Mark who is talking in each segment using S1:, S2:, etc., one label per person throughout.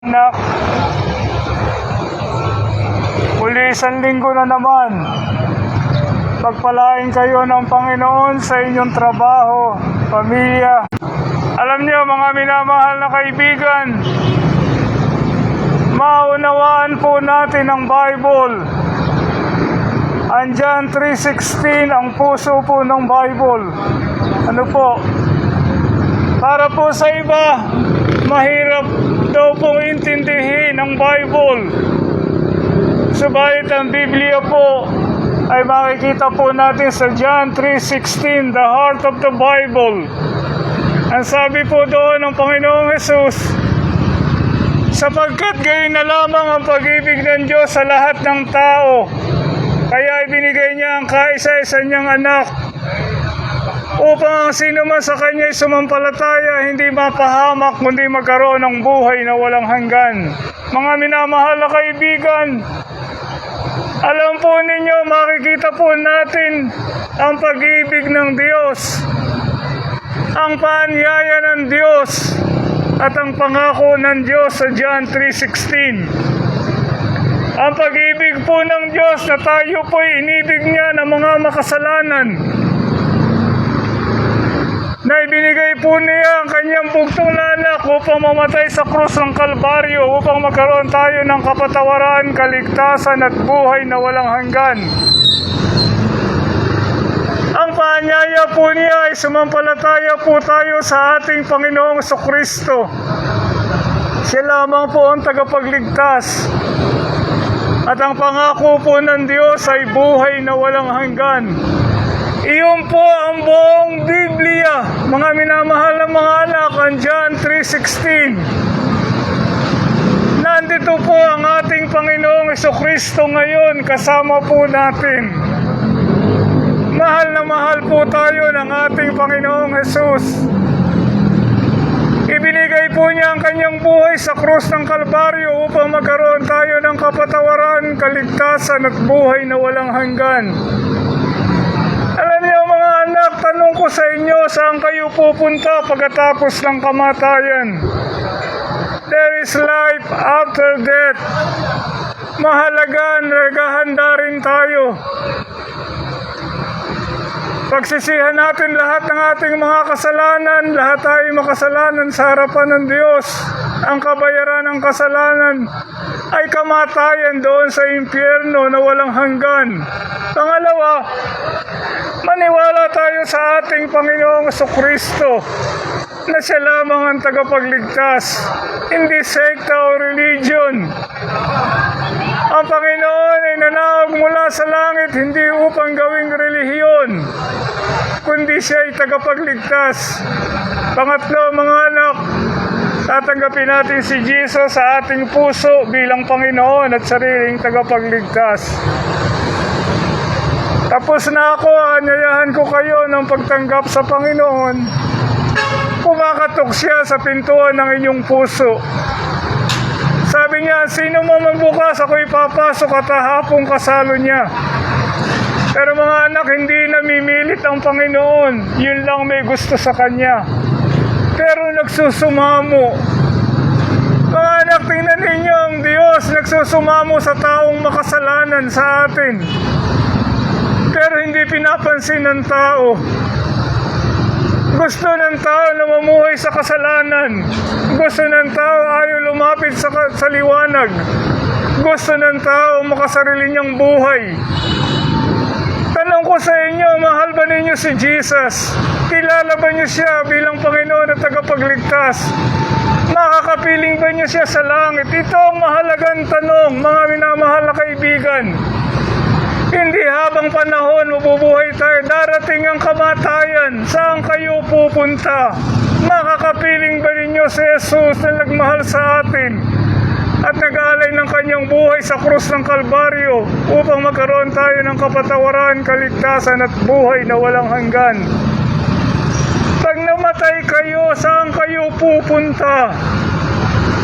S1: Anak, uli isang linggo na naman. Pagpalain kayo ng Panginoon sa inyong trabaho, pamilya. Alam niyo mga minamahal na kaibigan, maunawaan po natin ang Bible. Andyan 3:16 ang puso po ng Bible. Ano po? Para po sa iba, mahirap daw pong intindihin ang Bible. Subalit ang Biblia po ay makikita po natin sa John 3:16, the heart of the Bible. Ang sabi po doon ng Panginoong Hesus, sapagkat gayon na lamang ang pag-ibig ng Diyos sa lahat ng tao, kaya ibinigay niya ang kaisa-isa niyang anak, upang ang sino man sa Kanya'y sumampalataya, hindi mapahamak, kundi magkaroon ng buhay na walang hanggan. Mga minamahal na kaibigan, alam po ninyo, makikita po natin ang pag-ibig ng Diyos, ang paanyaya ng Diyos, at ang pangako ng Diyos sa John 3:16. Ang pag-ibig po ng Diyos na tayo po'y inibig niya ng mga makasalanan, na ibinigay po niya ang kanyang bugtong na anak upang mamatay sa krus ng Kalbaryo, upang magkaroon tayo ng kapatawaran, kaligtasan at buhay na walang hanggan. Ang paanyaya po niya ay sumampalataya po tayo sa ating Panginoong Jesucristo. Siya lamang po ang tagapagligtas. At ang pangako po ng Diyos ay buhay na walang hanggan. Iyon po ang buong Biblia, mga minamahal na mga anak, ang John 3:16. Nandito po ang ating Panginoong Jesucristo ngayon, kasama po natin. Mahal na mahal po tayo ng ating Panginoong Jesus. Ibinigay po niya ang kanyang buhay sa krus ng Kalbaryo upang magkaroon tayo ng kapatawaran, kaligtasan at buhay na walang hanggan. Alam niyo mga anak, tanong ko sa inyo, saan kayo pupunta pagkatapos ng kamatayan? There is life after death. Mahalaga, naghahanda rin tayo. Pagsisihan natin lahat ng ating mga kasalanan, lahat tayo makasalanan sa harapan ng Diyos. Ang kabayaran ng kasalanan ay kamatayan doon sa impyerno na walang hanggan. Pangalawa, maniwala tayo sa ating Panginoong Jesucristo na siya lamang ang tagapagligtas, hindi sekta o religion. Ang Panginoon ay nanawag mula sa langit hindi upang gawing relihiyon, kundi siya ay tagapagligtas. Pangatlo, mga anak, tatanggapin natin si Jesus sa ating puso bilang Panginoon at sariling tagapagligtas. Tapos na ako, anyayahan ko kayo ng pagtanggap sa Panginoon. Kumakatok siya sa pintuan ng inyong puso. Sabi niya, sino mo magbukas, ako ipapasok at hahapong kasalo niya. Pero mga anak, hindi namimilit ang Panginoon. Yun lang may gusto sa Kanya. Pero nagsusumamo. Mga anak, tingnan ninyo ang Diyos nagsusumamo sa taong makasalanan sa atin. Pero hindi pinapansin ng tao. Gusto ng tao na mamuhay sa kasalanan. Gusto ng tao ayaw lumapit sa liwanag. Gusto ng tao makasarili niyang buhay. Tanong ko sa inyo, mahal ba ninyo si Jesus? Kilala ba niyo siya bilang Panginoon at tagapagligtas? Makakapiling ba niyo siya sa langit? Ito ang mahalagang tanong, mga minamahal na kaibigan. Hindi habang panahon mabubuhay tayo, darating ang kamatayan. Saan kayo pupunta? Makakapiling ba ninyo si Jesus na nagmahal sa atin at nag-alay ng kanyang buhay sa krus ng Kalbaryo upang magkaroon tayo ng kapatawaran, kaligtasan at buhay na walang hanggan? Pag namatay kayo, saan kayo pupunta?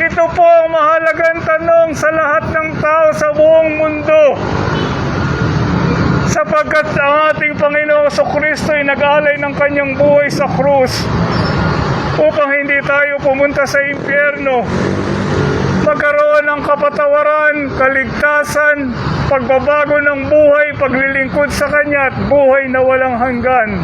S1: Ito po ang mahalagang tanong sa lahat ng tao sa buong mundo. Sapagkat ang ating Panginoong Jesucristo ay nag-alay ng kanyang buhay sa krus upang hindi tayo pumunta sa impyerno. pagbabago ng buhay, paglilingkod sa Kanya at buhay na walang hanggan.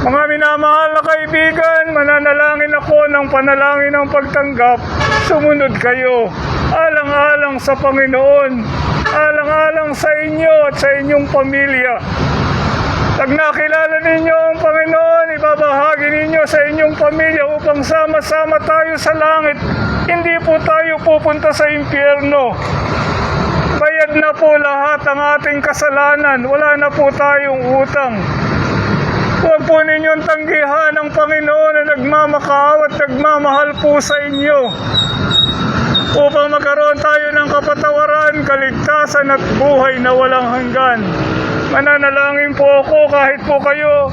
S1: Mga minamahal na kaibigan, mananalangin ako ng panalangin ng pagtanggap. Sumunod kayo, alang-alang sa Panginoon, alang-alang sa inyo at sa inyong pamilya. Pag nakilala ninyo ang Panginoon, ibabahagi ninyo sa inyong pamilya upang sama-sama tayo sa langit. Hindi po tayo pupunta sa impyerno. Bayad na po lahat ang ating kasalanan. Wala na po tayong utang. Huwag po ninyong tanggihan ang Panginoon na nagmamakaawa at nagmamahal po sa inyo upang magkaroon tayo ng kapatawaran, kaligtasan at buhay na walang hanggan. Mananalangin po ako kahit po kayo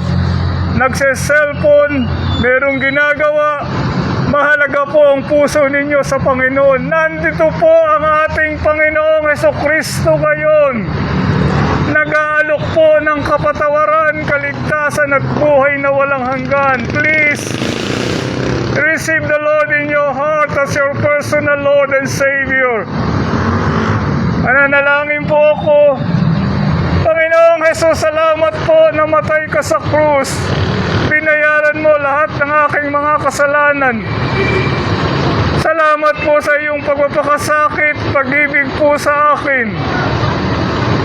S1: nagse-cellphone, merong ginagawa, mahalaga po ang puso ninyo sa Panginoon. Nandito po ang ating Panginoong Hesukristo ngayon. Nag-aalok po ng kapatawaran, kaligtasan at buhay na walang hanggan. Please, receive the Lord in your heart as your personal Lord and Savior. Mananalangin po ako. Panginoong Jesus, salamat po na matay ka sa krus. Binayaran mo lahat ng aking mga kasalanan. Salamat po sa iyong pagpapakasakit, pag-ibig po sa akin.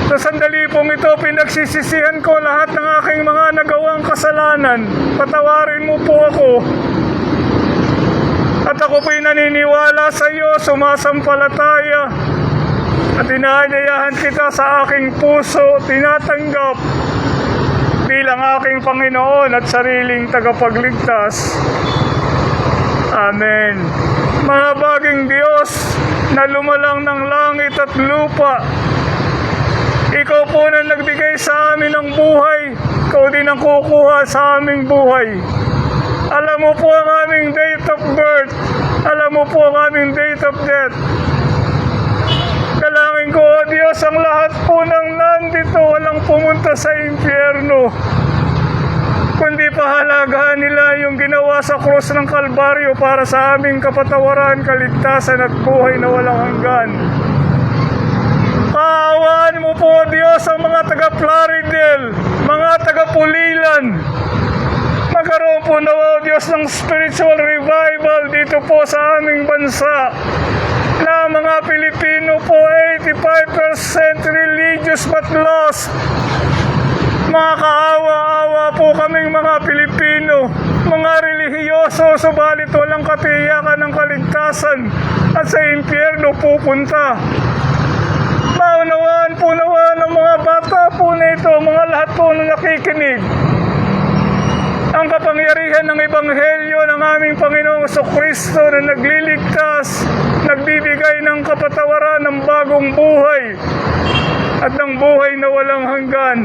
S1: Sa sandali pong ito, pinagsisisihan ko lahat ng aking mga nagawang kasalanan. Patawarin mo po ako. At ako po'y naniniwala sa iyo, sumasampalataya. At inaanyayahan kita sa aking puso, tinatanggap bilang aking Panginoon at sariling tagapagligtas. Amen. Mahabaging Diyos na lumalang ng langit at lupa, Ikaw po na nagbigay sa amin ng buhay, Ikaw din ang kukuha sa aming buhay. Alam mo po ang aming date of birth, alam mo po ang aming date of death. Dalangin ko, O Diyos, ang lahat po ng nandito walang pumunta sa impyerno, kundi pahalagahan nila yung ginawa sa krus ng Kalbaryo para sa aming kapatawaran, kaligtasan at buhay na walang hanggan. Kaawaan mo po, O Diyos, ang mga taga-Plaridel, mga taga-Pulilan. Magkaroon po na, O Diyos, ng spiritual revival dito po sa aming bansa, na mga Pilipino po 85% religious but lost. Mga kaawa-awa po kaming mga Pilipino, mga relihiyoso, subalit walang katiyakan ng kaligtasan at sa impyerno pupunta. Maunawaan po nawa ng mga bata po na ito, mga lahat po na nakikinig, ang kapangyarihan ng Ebanghelyo ng aming Panginoong Jesucristo na nagliligtas, nagbibigay ng kapatawaran ng bagong buhay at ng buhay na walang hanggan.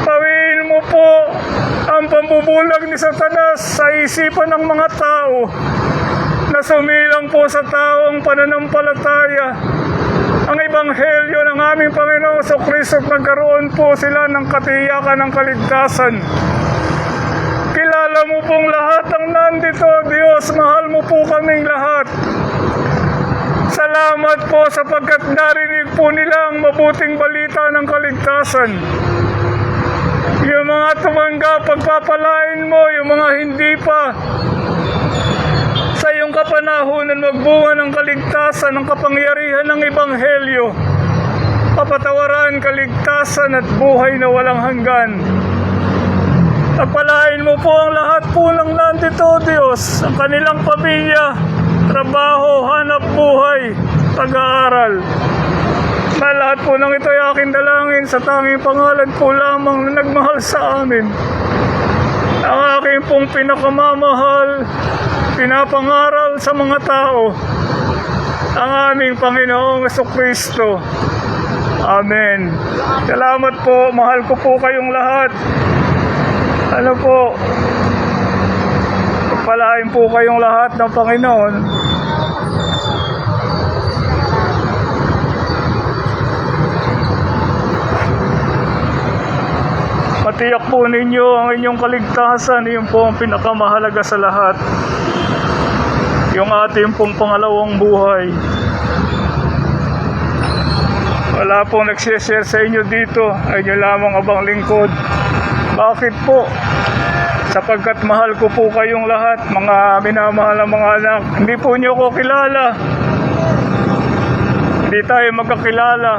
S1: Pawiin mo po ang pambubulag ni Satanas sa isipan ng mga tao na sumilang po sa taong pananampalataya ang Ebanghelyo ng aming Panginoong Jesucristo at nagkaroon po sila ng katiyakan ng kaligtasan. Kilala mo pong lahat ang nandito, Diyos. Mahal mo po kaming lahat. Salamat po sapagkat narinig po nila ang mabuting balita ng kaligtasan. Yung mga tumanggap, pagpapalain mo, yung mga hindi pa. Sa iyong kapanahunan, magbunga ng kaligtasan, ng kapangyarihan ng Ebanghelyo, kapatawaran, kaligtasan at buhay na walang hanggan. Pagpalain mo po ang lahat po ng nandito, Diyos, ang kanilang pamilya, trabaho, hanap buhay, pag-aaral. Na lahat po ng ito ay aking dalangin sa tanging pangalan po lamang na nagmahal sa amin. Ang aking pong pinakamamahal, pinapangaral sa mga tao, ang aming Panginoong Jesucristo. Amen. Salamat po, mahal ko po kayong lahat. Ano po, pagpalain po kayong lahat ng Panginoon. Matiyak po ninyo ang inyong kaligtasan, yun po ang pinakamahalaga sa lahat. Yung ating pong pangalawang buhay. Wala pong nagsishare sa inyo dito. Ay nyo lamang abang lingkod. Bakit po? Sapagkat mahal ko po kayong lahat, mga minamahal ng mga anak. Hindi po nyo ko kilala. Hindi tayo magkakilala.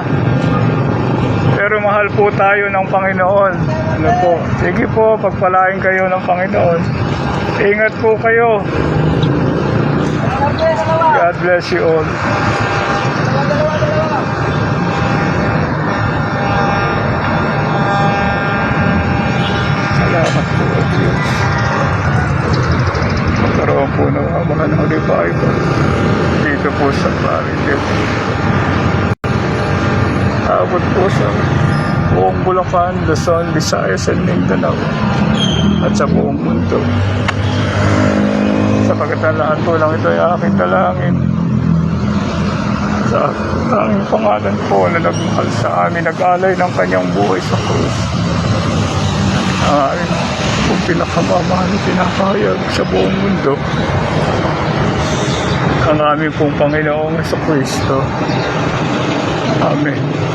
S1: Pero mahal po tayo ng Panginoon. Ano po? Sige po, pagpalain kayo ng Panginoon. Ingat po kayo. God bless you all. Salamat po, Diyos. Magkaroon po ng mga revival dito po sa Clarity. Abot po sa buong Bulacan, Luzon, Visayas, at Mindanao at sa buong mundo. Sapagkat ang lahat po lang ito ay aking dalangin. Sa tanging pangalan po na nagmahal sa amin, nag-alay ng kanyang buhay sa krus. Ang amin kung pinakamamahal na pinakahayag sa buong mundo. Ang aming pong Panginoong Jesucristo. Amen.